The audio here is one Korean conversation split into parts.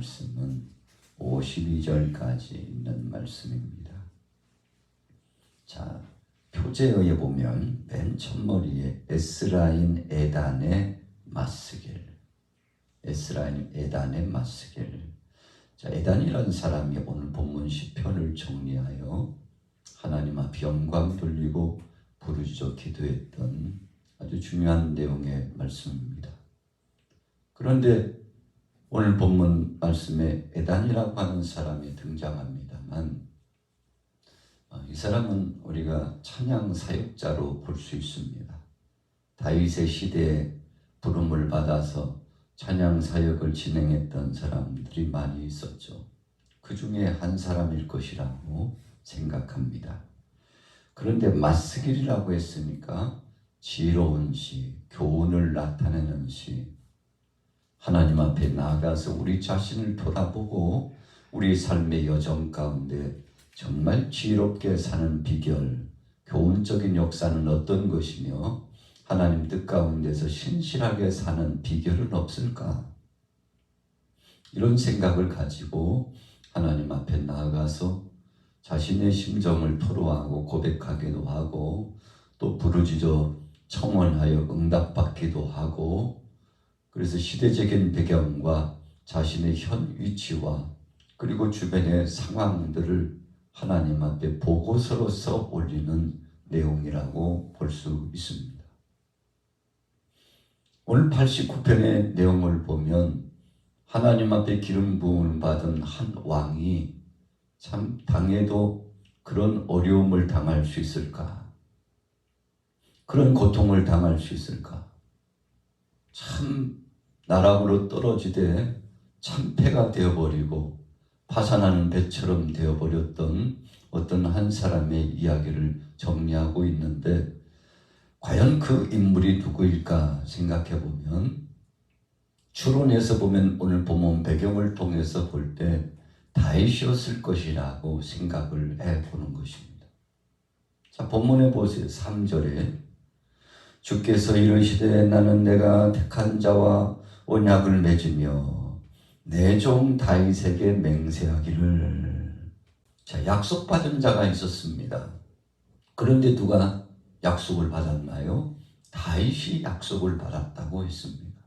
말씀은 52절까지 있는 말씀입니다. 자, 표제어에 보면 맨 첫머리에 에스라인 에단의 맞스길, 에스라인 에단의 맞스길. 자, 에단이라는 사람이 오늘 본문 시편을 정리하여 하나님 앞 영광 돌리고 부르짖어 기도했던 아주 중요한 내용의 말씀입니다. 그런데 오늘 본문 말씀에 에단이라고 하는 사람이 등장합니다만 이 사람은 우리가 찬양 사역자로 볼 수 있습니다. 다윗의 시대에 부름을 받아서 찬양 사역을 진행했던 사람들이 많이 있었죠. 그 중에 한 사람일 것이라고 생각합니다. 그런데 맞스길이라고 했으니까 지혜로운 시, 교훈을 나타내는 시, 하나님 앞에 나아가서 우리 자신을 돌아보고 우리 삶의 여정 가운데 정말 지혜롭게 사는 비결, 교훈적인 역사는 어떤 것이며 하나님 뜻 가운데서 신실하게 사는 비결은 없을까? 이런 생각을 가지고 하나님 앞에 나아가서 자신의 심정을 토로하고 고백하기도 하고 또 부르짖어 청원하여 응답받기도 하고, 그래서 시대적인 배경과 자신의 현 위치와 그리고 주변의 상황들을 하나님 앞에 보고서로서 올리는 내용이라고 볼 수 있습니다. 오늘 89편의 내용을 보면 하나님 앞에 기름 부음을 받은 한 왕이 참 당해도 그런 어려움을 당할 수 있을까? 그런 고통을 당할 수 있을까? 참 나락으로 떨어지되 참패가 되어버리고 파산하는 배처럼 되어버렸던 어떤 한 사람의 이야기를 정리하고 있는데, 과연 그 인물이 누구일까 생각해보면 추론해서 보면 오늘 본문 배경을 통해서 볼 때 다윗이었을 것이라고 생각을 해보는 것입니다. 자, 본문에 보세요. 3절에 주께서 이르시되 나는 내가 택한 자와 언약을 맺으며 내 종 다윗에게 맹세하기를. 자, 약속받은 자가 있었습니다. 그런데 누가 약속을 받았나요? 다윗이 약속을 받았다고 했습니다.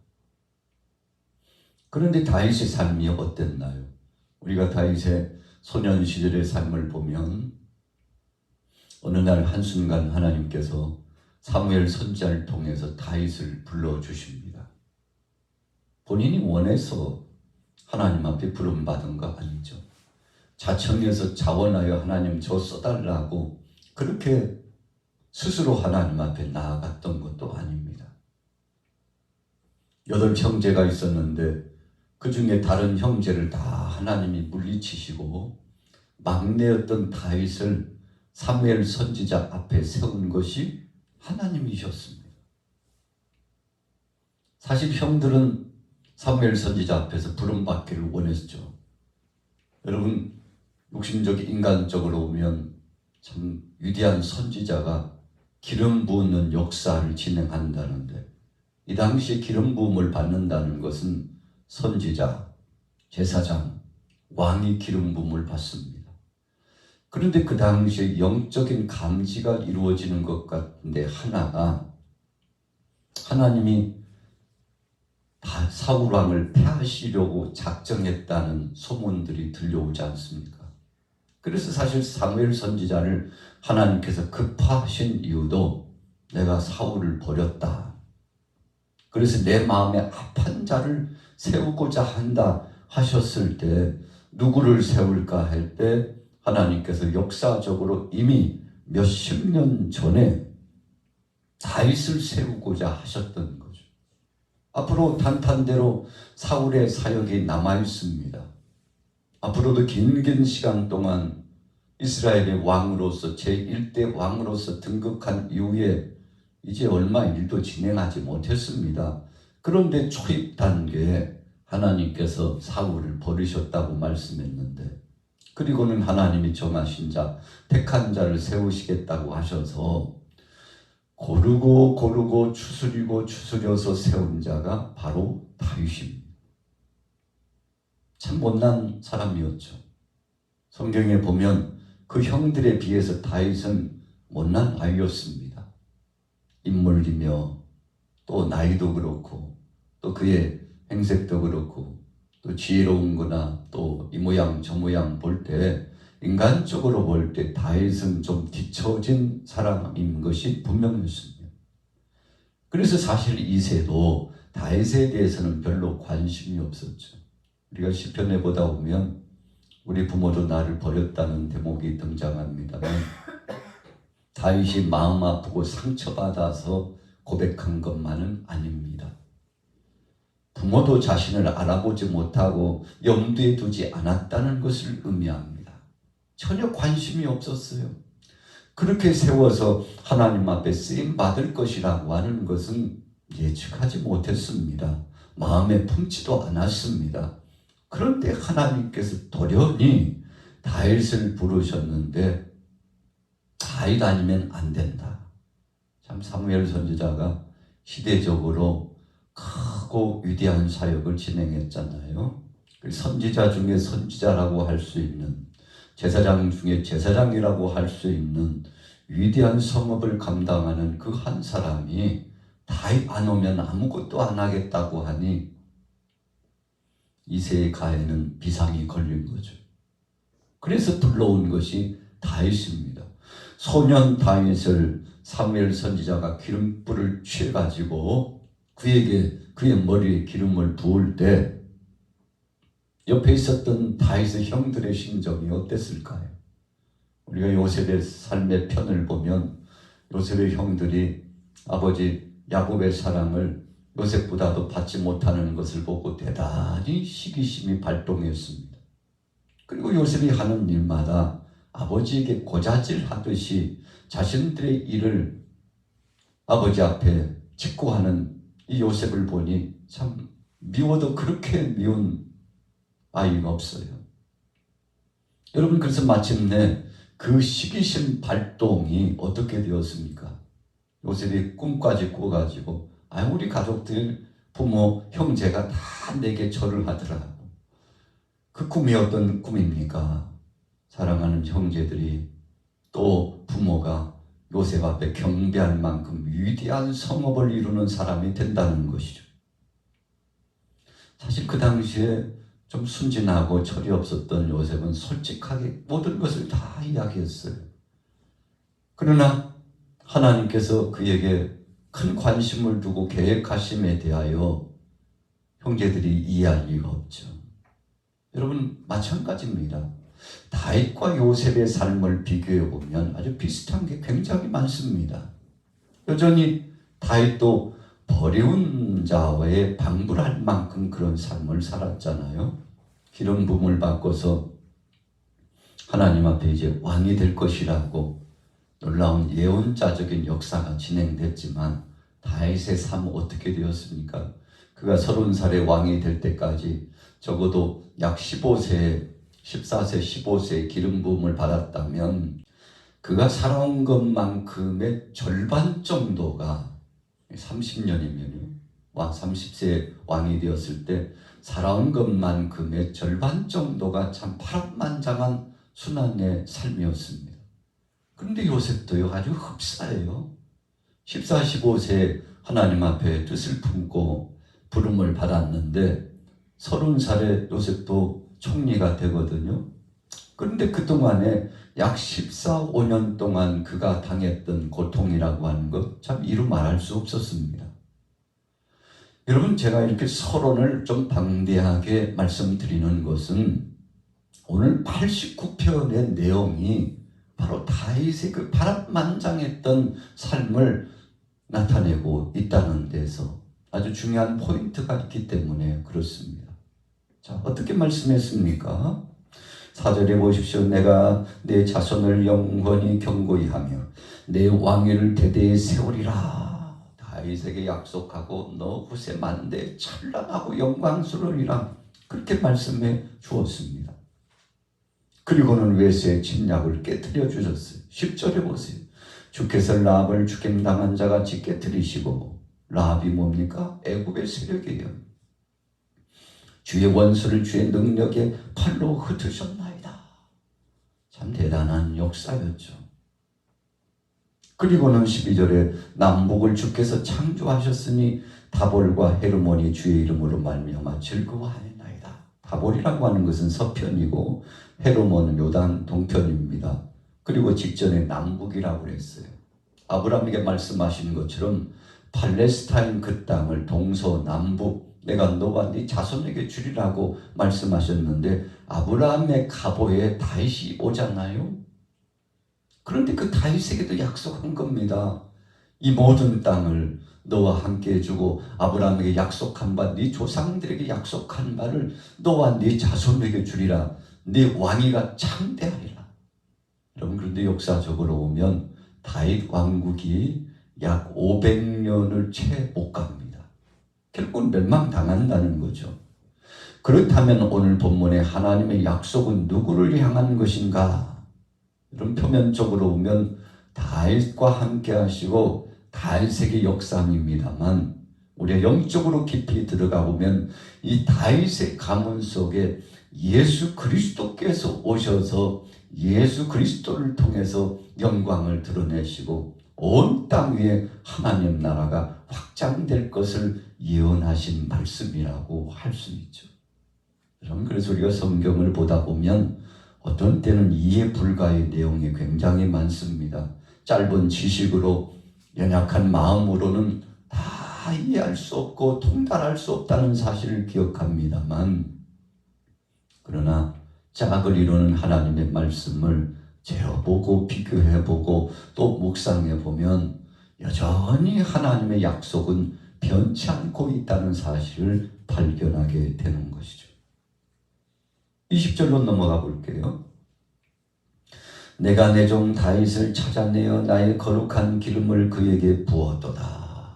그런데 다윗의 삶이 어땠나요? 우리가 다윗의 소년 시절의 삶을 보면 어느 날 한순간 하나님께서 사무엘 선지자를 통해서 다윗을 불러주십니다. 본인이 원해서 하나님 앞에 부름받은 거 아니죠. 자청해서 자원하여 하나님 저 써달라고 그렇게 스스로 하나님 앞에 나아갔던 것도 아닙니다. 8 형제가 있었는데 그 중에 다른 형제를 다 하나님이 물리치시고 막내였던 다윗을 사무엘 선지자 앞에 세운 것이 하나님이셨습니다. 사실 형들은 사무엘 선지자 앞에서 부름받기를 원했죠. 여러분, 육신적 인간적으로 보면 참 위대한 선지자가 기름 부는 역사를 진행한다는데, 이 당시에 기름 부음을 받는다는 것은 선지자, 제사장, 왕이 기름 부음을 받습니다. 그런데 그 당시에 영적인 감지가 이루어지는 것 같은데 하나가, 하나님이 사울 왕을 패하시려고 작정했다는 소문들이 들려오지 않습니까? 그래서 사실 사무엘 선지자를 하나님께서 급하신 이유도 내가 사울을 버렸다, 그래서 내 마음에 합한 자를 세우고자 한다 하셨을 때 누구를 세울까 할 때 하나님께서 역사적으로 이미 몇십 년 전에 다윗을 세우고자 하셨던 거죠. 앞으로 단탄대로 사울의 사역이 남아있습니다. 앞으로도 긴 시간 동안 이스라엘의 왕으로서 제1대 왕으로서 등극한 이후에 이제 얼마 일도 진행하지 못했습니다. 그런데 초입 단계에 하나님께서 사울을 버리셨다고 말씀했는데, 그리고는 하나님이 정하신 자, 택한 자를 세우시겠다고 하셔서 고르고 추스려서 세운 자가 바로 다윗입니다. 참 못난 사람이었죠. 성경에 보면 그 형들에 비해서 다윗은 못난 아이였습니다. 인물이며 또 나이도 그렇고 또 그의 행색도 그렇고 또 지혜로운 거나 또 이 모양 저 모양 볼 때 인간적으로 볼 때 다윗은 좀 뒤처진 사람인 것이 분명했습니다. 그래서 사실 이새도 다윗에 대해서는 별로 관심이 없었죠. 우리가 시편에 보다 보면 우리 부모도 나를 버렸다는 대목이 등장합니다만 다윗이 마음 아프고 상처받아서 고백한 것만은 아닙니다. 부모도 자신을 알아보지 못하고 염두에 두지 않았다는 것을 의미합니다. 전혀 관심이 없었어요. 그렇게 세워서 하나님 앞에 쓰임받을 것이라고 하는 것은 예측하지 못했습니다. 마음에 품지도 않았습니다. 그런데 하나님께서 돌연히 다윗을 부르셨는데 다윗 아니면 안 된다. 참 사무엘 선지자가 시대적으로 크고 위대한 사역을 진행했잖아요. 선지자 중에 선지자라고 할 수 있는, 제사장 중에 제사장이라고 할 수 있는 위대한 성업을 감당하는 그 한 사람이 다윗 안 오면 아무것도 안 하겠다고 하니 이새의 가에는 비상이 걸린 거죠. 그래서 불러온 것이 다윗입니다. 소년 다윗을 사무엘 선지자가 기름불을 취해가지고 그에게 그의 머리에 기름을 부을 때 옆에 있었던 다윗의 형들의 심정이 어땠을까요? 우리가 요셉의 삶의 편을 보면 요셉의 형들이 아버지 야곱의 사랑을 요셉보다도 받지 못하는 것을 보고 대단히 시기심이 발동했습니다. 그리고 요셉이 하는 일마다 아버지에게 고자질하듯이 자신들의 일을 아버지 앞에 직고하는 이 요셉을 보니 참 미워도 그렇게 미운 아이가 없어요. 여러분, 그래서 마침내 그 시기심 발동이 어떻게 되었습니까? 요셉이 꿈까지 꿔가지고 우리 가족들, 부모, 형제가 다 내게 절을 하더라고. 그 꿈이 어떤 꿈입니까? 사랑하는 형제들이 또 부모가 요셉 앞에 경배할 만큼 위대한 성업을 이루는 사람이 된다는 것이죠. 사실 그 당시에 좀 순진하고 철이 없었던 요셉은 솔직하게 모든 것을 다 이야기했어요. 그러나 하나님께서 그에게 큰 관심을 두고 계획하심에 대하여 형제들이 이해할 리가 없죠. 여러분, 마찬가지입니다. 다윗과 요셉의 삶을 비교해 보면 아주 비슷한 게 굉장히 많습니다. 여전히 다윗도 버리운 자와의 방불할 만큼 그런 삶을 살았잖아요. 기름 부음을 받고서 하나님 앞에 이제 왕이 될 것이라고 놀라운 예언자적인 역사가 진행됐지만 다윗의 삶은 어떻게 되었습니까? 그가 30살의 왕이 될 때까지 적어도 약 14세, 15세 기름 부음을 받았다면 그가 살아온 것만큼의 절반 정도가 30년이면요. 30세 왕이 되었을 때 살아온 것만큼의 절반 정도가 참 파란만장한 순환의 삶이었습니다. 그런데 요셉도요, 아주 흡사해요. 14, 15세 하나님 앞에 뜻을 품고 부름을 받았는데 30살에 요셉도 총리가 되거든요. 그런데 그동안에 약 14, 5년 동안 그가 당했던 고통이라고 하는 것 참 이루 말할 수 없었습니다. 여러분, 제가 이렇게 서론을 좀 방대하게 말씀드리는 것은 오늘 89편의 내용이 바로 다윗의 그 파란만장했던 삶을 나타내고 있다는 데서 아주 중요한 포인트가 있기 때문에 그렇습니다. 자, 어떻게 말씀했습니까? 4절에 보십시오. 내가 내 자손을 영원히 경고히 하며 내 왕위를 대대에 세우리라. 다윗에게 약속하고 너 후세 만대 찬란하고 영광스러우리라. 그렇게 말씀해 주었습니다. 그리고는 외세의 침략을 깨뜨려 주셨어요. 10절에 보세요. 주께서 라합을 죽임당한 자같이 깨뜨리시고, 라합이 뭡니까? 애굽의 세력이에요. 주의 원수를 주의 능력의 팔로 흩으셨나이다. 참 대단한 역사였죠. 그리고는 12절에 남북을 주께서 창조하셨으니 다볼과 헤르몬이 주의 이름으로 말미암아 즐거워하였나이다. 다볼이라고 하는 것은 서편이고 헤르몬은 요단 동편입니다. 그리고 직전에 남북이라고 했어요. 아브라함에게 말씀하신 것처럼 팔레스타인 그 땅을 동서남북 내가 너와 네 자손에게 주리라고 말씀하셨는데 아브라함의 가보에 다윗이 오잖아요. 그런데 그 다윗에게도 약속한 겁니다. 이 모든 땅을 너와 함께 해주고 아브라함에게 약속한 바 네 조상들에게 약속한 바를 너와 네 자손에게 주리라. 네 왕위가 창대하리라. 여러분 그런데 역사적으로 보면 다윗 왕국이 약 500년을 채 못 갑니다. 결국은 멸망당한다는 거죠. 그렇다면 오늘 본문의 하나님의 약속은 누구를 향한 것인가? 이런 표면적으로 보면 다윗과 함께 하시고 다윗에게 역사입니다만 우리가 영적으로 깊이 들어가 보면 이 다윗의 가문 속에 예수 그리스도께서 오셔서 예수 그리스도를 통해서 영광을 드러내시고 온 땅 위에 하나님 나라가 확장될 것을 예언하신 말씀이라고 할 수 있죠. 여러분 그래서 우리가 성경을 보다 보면 어떤 때는 이해 불가의 내용이 굉장히 많습니다. 짧은 지식으로 연약한 마음으로는 다 이해할 수 없고 통달할 수 없다는 사실을 기억합니다만 그러나 짝을 이루는 하나님의 말씀을 재어보고 비교해보고 또 묵상해보면 여전히 하나님의 약속은 변치 않고 있다는 사실을 발견하게 되는 것이죠. 20절로 넘어가 볼게요. 내가 내 종 다윗을 찾아내어 나의 거룩한 기름을 그에게 부었도다.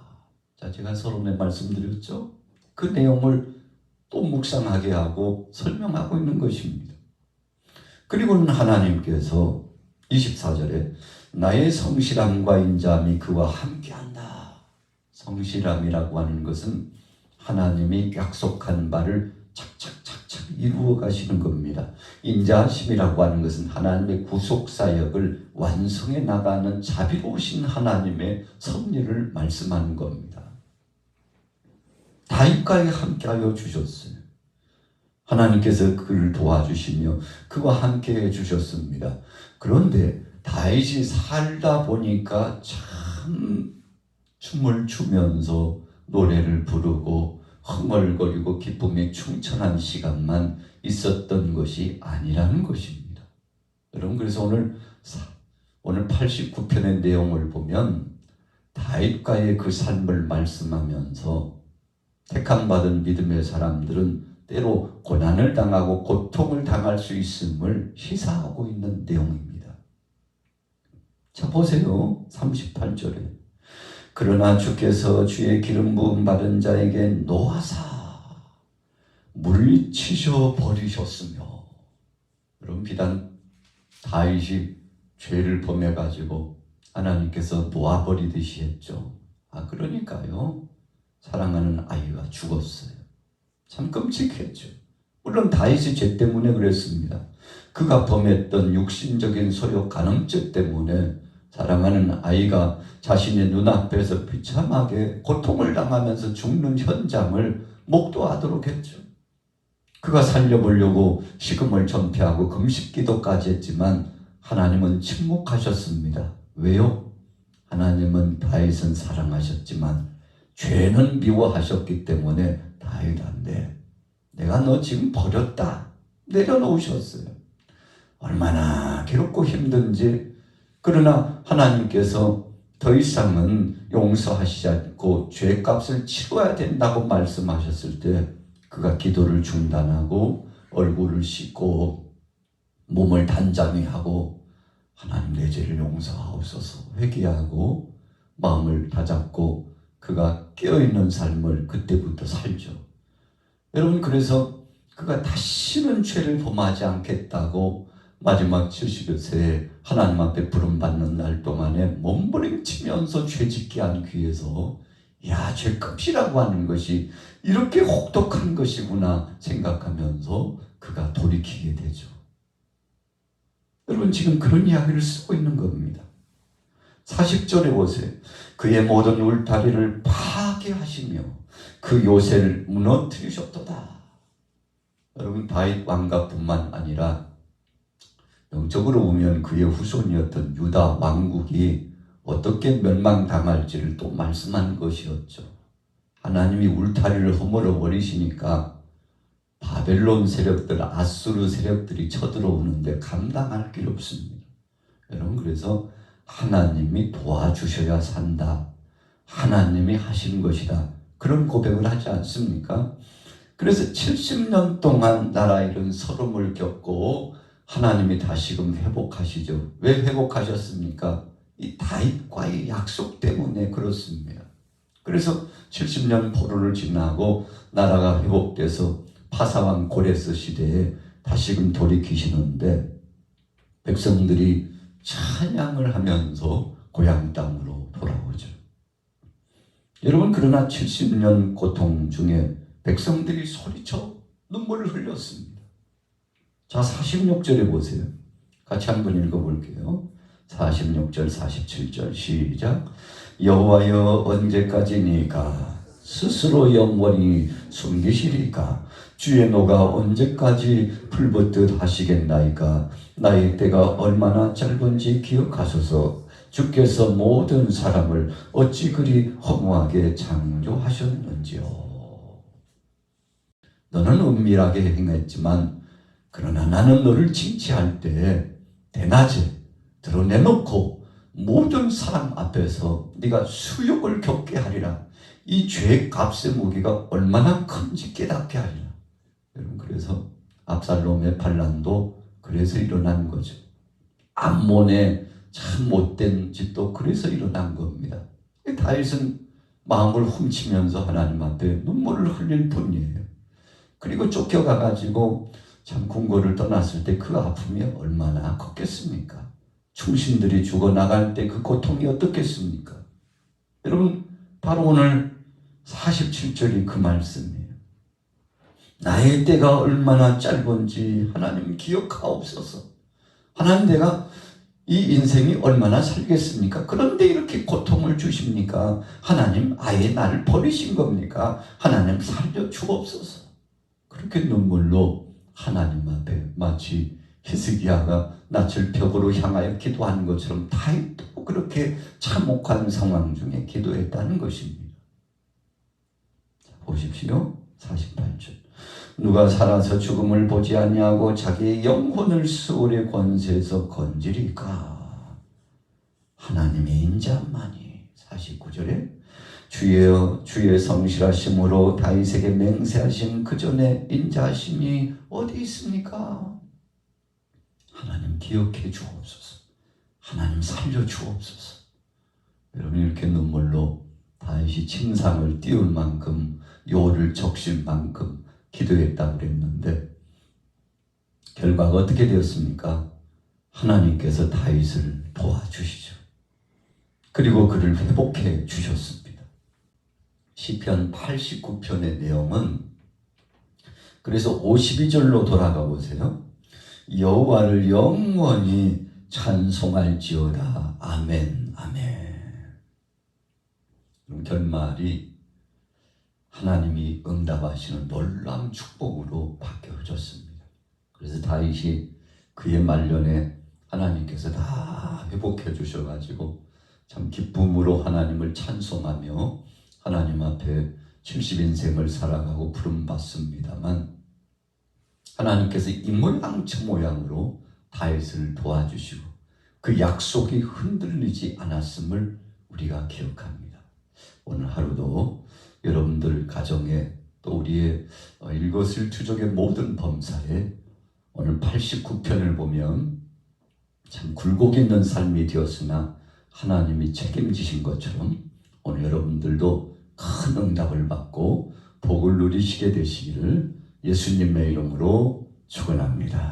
자, 제가 서론에 말씀드렸죠. 그 내용을 또 묵상하게 하고 설명하고 있는 것입니다. 그리고는 하나님께서 24절에 나의 성실함과 인자함이 그와 함께한다. 성실함이라고 하는 것은 하나님이 약속한 바를 착착착착 이루어 가시는 겁니다. 인자하심이라고 하는 것은 하나님의 구속사역을 완성해 나가는 자비로우신 하나님의 섭리를 말씀하는 겁니다. 다윗과 함께하여 주셨어요. 하나님께서 그를 도와주시며 그와 함께해 주셨습니다. 그런데 다윗이 살다 보니까 참 춤을 추면서 노래를 부르고 흥얼거리고 기쁨에 충천한 시간만 있었던 것이 아니라는 것입니다. 여러분 그래서 오늘 89편의 내용을 보면 다윗과의 그 삶을 말씀하면서 택함받은 믿음의 사람들은 때로 고난을 당하고 고통을 당할 수 있음을 시사하고 있는 내용입니다. 자 보세요. 38절에 그러나 주께서 주의 기름 부음 받은 자에게 노하사 물리치셔 버리셨으며 여러분 비단 다윗이 죄를 범해가지고 하나님께서 놓아버리듯이 했죠. 그러니까요 사랑하는 아이가 죽었어요. 참 끔찍했죠. 물론 다윗이 죄 때문에 그랬습니다. 그가 범했던 육신적인 소욕 간음죄 때문에 사랑하는 아이가 자신의 눈앞에서 비참하게 고통을 당하면서 죽는 현장을 목도하도록 했죠. 그가 살려보려고 식음을 전폐하고 금식기도까지 했지만 하나님은 침묵하셨습니다. 왜요? 하나님은 다윗은 사랑하셨지만 죄는 미워하셨기 때문에 다윗 안 돼. 내가 너 지금 버렸다. 내려놓으셨어요. 얼마나 괴롭고 힘든지. 그러나 하나님께서 더 이상은 용서하시지 않고 죄값을 치러야 된다고 말씀하셨을 때 그가 기도를 중단하고 얼굴을 씻고 몸을 단잠히 하고 하나님 내 죄를 용서하옵소서 회개하고 마음을 다잡고 그가 깨어있는 삶을 그때부터 살죠. 여러분 그래서 그가 다시는 죄를 범하지 않겠다고 마지막 70여 세에 하나님 앞에 부름받는 날 동안에 몸부림치면서 죄짓게 하기 위해서 야, 죄값이라고 하는 것이 이렇게 혹독한 것이구나 생각하면서 그가 돌이키게 되죠. 여러분, 지금 그런 이야기를 쓰고 있는 겁니다. 40절에 보세요. 그의 모든 울타리를 파괴하시며 그 요새를 무너뜨리셨도다. 여러분, 다윗 왕가뿐만 아니라 영적으로 보면 그의 후손이었던 유다 왕국이 어떻게 멸망당할지를 또 말씀한 것이었죠. 하나님이 울타리를 허물어 버리시니까 바벨론 세력들, 아수르 세력들이 쳐들어오는데 감당할 길 없습니다. 여러분, 그래서 하나님이 도와주셔야 산다. 하나님이 하신 것이다. 그런 고백을 하지 않습니까? 그래서 70년 동안 나라 이런 서름을 겪고 하나님이 다시금 회복하시죠. 왜 회복하셨습니까? 이 다윗과의 약속 때문에 그렇습니다. 그래서 70년 포로를 지나고 나라가 회복돼서 파사왕 고레스 시대에 다시금 돌이키시는데 백성들이 찬양을 하면서 고향 땅으로 돌아오죠. 여러분, 그러나 70년 고통 중에 백성들이 소리쳐 눈물을 흘렸습니다. 자, 46절에 보세요. 같이 한번 읽어볼게요. 46절, 47절 시작. 여호와여, 언제까지니까 스스로 영원히 숨기시리까? 주의 노가 언제까지 불붙듯 하시겠나이까? 나의 때가 얼마나 짧은지 기억하소서. 주께서 모든 사람을 어찌 그리 허무하게 창조하셨는지요. 너는 은밀하게 행했지만 그러나 나는 너를 칭찬할 때 대낮에 드러내놓고 모든 사람 앞에서 네가 수욕을 겪게 하리라. 이 죄의 값의 무게가 얼마나 큰지 깨닫게 하리라. 여러분, 그래서 압살롬의 반란도 그래서 일어난 거죠. 암몬의 참 못된 짓도 그래서 일어난 겁니다. 다윗은 마음을 훔치면서 하나님 앞에 눈물을 흘릴 뿐이에요. 그리고 쫓겨가가지고 참 궁궐을 떠났을 때 그 아픔이 얼마나 컸겠습니까? 충신들이 죽어나갈 때 그 고통이 어떻겠습니까? 여러분, 바로 오늘 47절이 그 말씀이에요. 나의 때가 얼마나 짧은지 하나님 기억하옵소서. 하나님, 내가 이 인생이 얼마나 살겠습니까? 그런데 이렇게 고통을 주십니까? 하나님, 아예 나를 버리신 겁니까? 하나님, 살려주옵소서. 그렇게 눈물로 하나님 앞에 마치 히스기야가 낯을 벽으로 향하여 기도하는 것처럼 다윗도 그렇게 참혹한 상황 중에 기도했다는 것입니다. 자, 보십시오. 48절. 누가 살아서 죽음을 보지 아니하고 자기의 영혼을 수월의 권세에서 건지리까? 하나님의 인자만이. 49절에 주여, 주의 성실하심으로 다윗에게 맹세하신 그 전에 인자하심이 어디 있습니까? 하나님, 기억해 주옵소서. 하나님, 살려 주옵소서. 여러분, 이렇게 눈물로 다윗이 침상을 띄울 만큼, 요를 적실 만큼 기도했다고 그랬는데 결과가 어떻게 되었습니까? 하나님께서 다윗을 도와주시죠. 그리고 그를 회복해 주셨습니다. 시편 89편의 내용은, 그래서 52절로 돌아가 보세요. 여호와를 영원히 찬송할지어다. 아멘, 아멘. 그럼 결말이 하나님이 응답하시는 놀라운 축복으로 바뀌어졌습니다. 그래서 다윗이 그의 말년에 하나님께서 다 회복해 주셔가지고 참 기쁨으로 하나님을 찬송하며 하나님 앞에 70인생을 살아가고 부름받습니다만, 하나님께서 이 모양 저 모양으로 다윗을 도와주시고 그 약속이 흔들리지 않았음을 우리가 기억합니다. 오늘 하루도 여러분들 가정에 또 우리의 일거수일투족의 모든 범사에 오늘 89편을 보면 참 굴곡 있는 삶이 되었으나 하나님이 책임지신 것처럼 오늘 여러분들도 큰 응답을 받고 복을 누리시게 되시기를 예수님의 이름으로 축원합니다.